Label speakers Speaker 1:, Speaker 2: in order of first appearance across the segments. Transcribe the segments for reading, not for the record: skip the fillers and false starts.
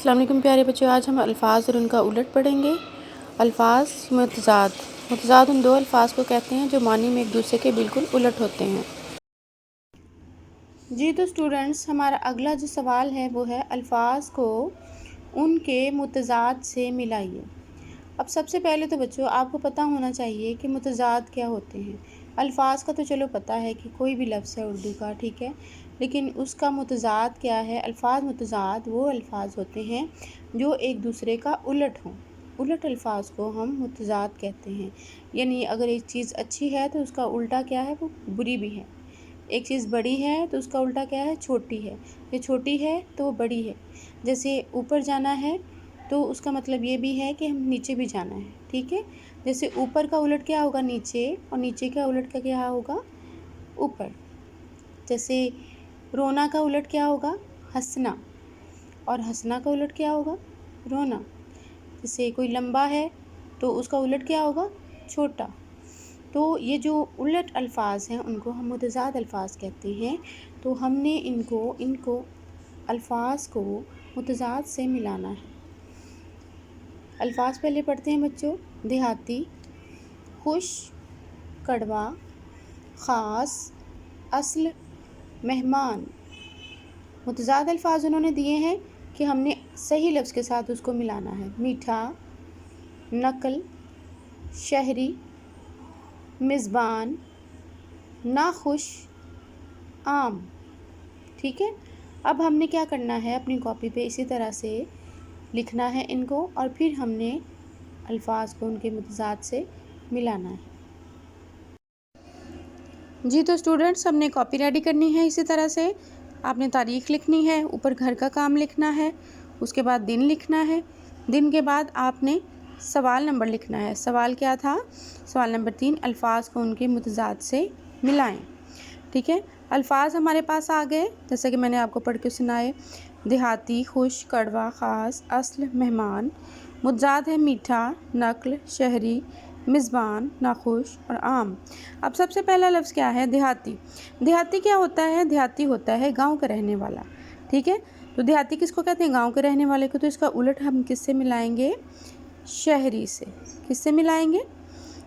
Speaker 1: अस्सलाम वालेकुम प्यारे बच्चों। आज हम अल्फाज और उनका उलट पढ़ेंगे। अल्फाज मुतज़ाद। मुतज़ाद उन दो अल्फाज को कहते हैं जो मानी में एक दूसरे के बिल्कुल उलट होते हैं। जी तो स्टूडेंट्स, हमारा अगला जो सवाल है वो है अल्फाज को उनके मुतज़ाद से मिलाइए। अब सबसे पहले तो बच्चों आपको पता होना चाहिए कि मुतज़ाद क्या होते हैं। अल्फाज का तो चलो पता है कि कोई भी लफ्ज़ है उर्दू का, ठीक है, लेकिन उसका मुतज़ाद क्या है। अल्फाज मुतज़ाद वो अल्फाज होते हैं जो एक दूसरे का उलट हों। उलट अल्फाज को हम मुतज़ाद कहते हैं। यानी अगर एक चीज़ अच्छी है तो उसका उल्टा क्या है, वो बुरी भी है। एक चीज़ बड़ी है तो उसका उल्टा क्या है, छोटी है। ये छोटी है तो वो बड़ी है। जैसे ऊपर जाना है तो उसका मतलब ये भी है कि हम नीचे भी जाना है, ठीक है। जैसे ऊपर का उलट क्या होगा, नीचे, और नीचे का उलट का क्या होगा, ऊपर। जैसे रोना का उलट क्या होगा, हंसना, और हंसना का उलट क्या होगा, रोना। जैसे कोई लंबा है तो उसका उलट क्या होगा, छोटा। तो ये जो उलट अल्फाज हैं उनको हम मुतज़ाद अल्फाज कहते हैं। तो हमने इनको अल्फाज को मुतज़ाद से मिलाना है। अल्फाज पहले पढ़ते हैं बच्चों। देहाती, खुश, कड़वा, ख़ास, अस्ल, मेहमान। मुतज़ाद अल्फाज उन्होंने दिए हैं कि हमने सही लफ्ज़ के साथ उसको मिलाना है। मीठा, नकल, शहरी, मिज़बान, नाखुश, आम, ठीक है। अब हमने क्या करना है, अपनी कॉपी पे इसी तरह से लिखना है इनको, और फिर हमने अल्फाज को उनके मुतज़ाद से मिलाना है। जी तो स्टूडेंट्स, हमने कॉपी रेडी करनी है। इसी तरह से आपने तारीख़ लिखनी है, ऊपर घर का काम लिखना है, उसके बाद दिन लिखना है। दिन के बाद आपने सवाल नंबर लिखना है। सवाल क्या था, सवाल नंबर 3, अल्फाज को उनके मुतज़ाद से मिलाएं, ठीक है। अल्फाज हमारे पास आ गए, जैसे कि मैंने आपको पढ़ के सुनाए। देहाती, खुश, कड़वा, ख़ास, अस्ल, मेहमान। मुतज़ाद है मीठा, नकल, शहरी, मिज़बान, नाखुश और आम। अब सबसे पहला लफ्ज़ क्या है, देहाती। देहाती क्या होता है, देहाती होता है गांव का रहने वाला, ठीक है। तो देहाती किसको कहते हैं, गांव के रहने वाले को। तो इसका उलट हम किससे मिलाएंगे, शहरी से। किससे मिलाएंगे,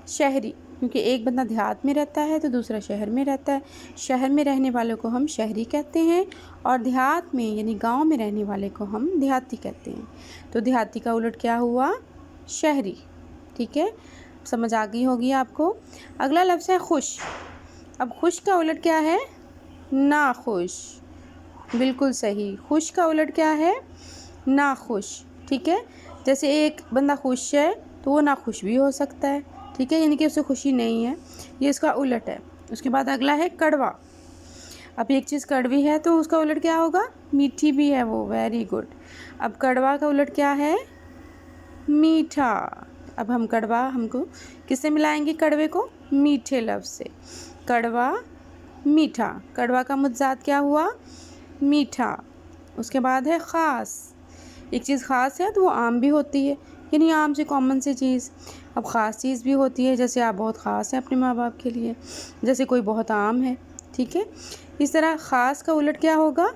Speaker 1: शहरी, क्योंकि एक बंदा देहात में रहता है तो दूसरा शहर में रहता है। शहर में रहने वालों को हम शहरी कहते हैं, और देहात में यानी गांव में रहने वाले को हम देहाती कहते हैं। तो देहाती का उलट क्या हुआ, शहरी, ठीक है। समझ आ गई होगी आपको। अगला लफ्ज़ है खुश। अब खुश का उलट क्या है, नाखुश। बिल्कुल सही, खुश का उलट क्या है, नाखुश, ठीक है। जैसे एक बंदा खुश है तो वो नाखुश भी हो सकता है, ठीक है, यानी कि उसे खुशी नहीं है, ये इसका उलट है। उसके बाद अगला है कड़वा। अब एक चीज़ कड़वी है तो उसका उलट क्या होगा, मीठी भी है वो, वेरी गुड। अब कड़वा का उलट क्या है, मीठा। अब हम कड़वा हमको किससे मिलाएंगे, कड़वे को मीठे लफ्ज़ से। कड़वा, मीठा। कड़वा का मुतज़ाद क्या हुआ, मीठा। उसके बाद है ख़ास। एक चीज़ ख़ास है तो वो आम भी होती है, यानी आम से कॉमन सी चीज़। अब ख़ास चीज़ भी होती है, जैसे आप बहुत ख़ास हैं अपने माँ बाप के लिए, जैसे कोई बहुत आम है, ठीक है। इस तरह ख़ास का उलट क्या होगा,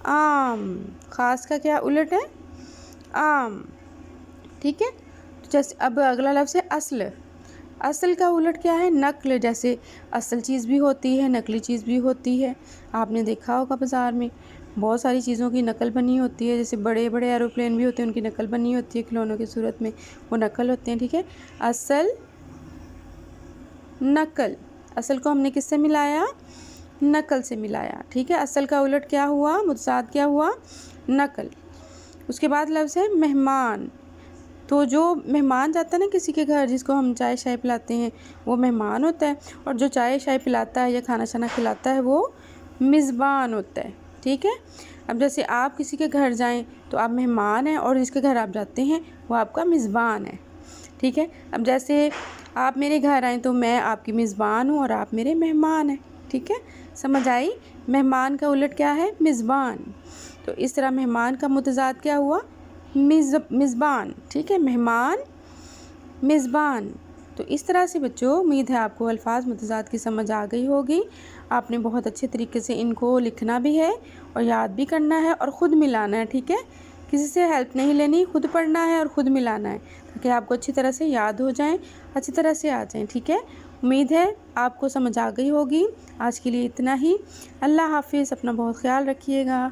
Speaker 1: आम। ख़ास का क्या उलट है, आम, ठीक है। तो जैसे अब अगला लफ्ज़ है अस्ल। असल का उलट क्या है, नकल। जैसे असल चीज़ भी होती है, नकली चीज़ भी होती है। आपने देखा होगा बाज़ार में बहुत सारी चीज़ों की नकल बनी होती है। जैसे बड़े बड़े एरोप्लेन भी होते हैं, उनकी नकल बनी होती है खिलौनों की सूरत में, वो नकल होते हैं, ठीक है। असल, नकल। असल को हमने किससे मिलाया, नकल से मिलाया, ठीक है। असल का उलट क्या हुआ, मुतज़ाद क्या हुआ, नकल। उसके बाद लफ्ज़ है मेहमान। तो जो मेहमान जाता है ना किसी के घर, जिसको हम चाय शाय पिलाते हैं, वो मेहमान होता है, और जो चाय शाय पिलाता है या खाना शाना खिलाता है वो मिज़बान होता है, ठीक है। अब जैसे आप किसी के घर जाएं तो आप मेहमान हैं, और जिसके घर आप जाते हैं वो आपका मिज़बान है, ठीक है। अब जैसे आप मेरे घर आएँ तो मैं आपकी मिज़बान हूँ और आप मेरे मेहमान हैं, ठीक है। समझ आई। मेहमान का उलट क्या है, मिज़बान। तो इस तरह मेहमान का मुतज़ाद क्या हुआ, मिज़बान, ठीक है। मेहमान, मिज़बान। तो इस तरह से बच्चों, उम्मीद है आपको अल्फाज मुतज़ाद की समझ आ गई होगी। आपने बहुत अच्छे तरीके से इनको लिखना भी है और याद भी करना है और ख़ुद मिलाना है, ठीक है। किसी से हेल्प नहीं लेनी, खुद पढ़ना है और खुद मिलाना है ताकि आपको अच्छी तरह से याद हो जाएं, अच्छी तरह से आ जाएं। ठीक है, उम्मीद है आपको समझ आ गई होगी। आज के लिए इतना ही। अल्लाह हाफिज़, अपना बहुत ख्याल रखिएगा।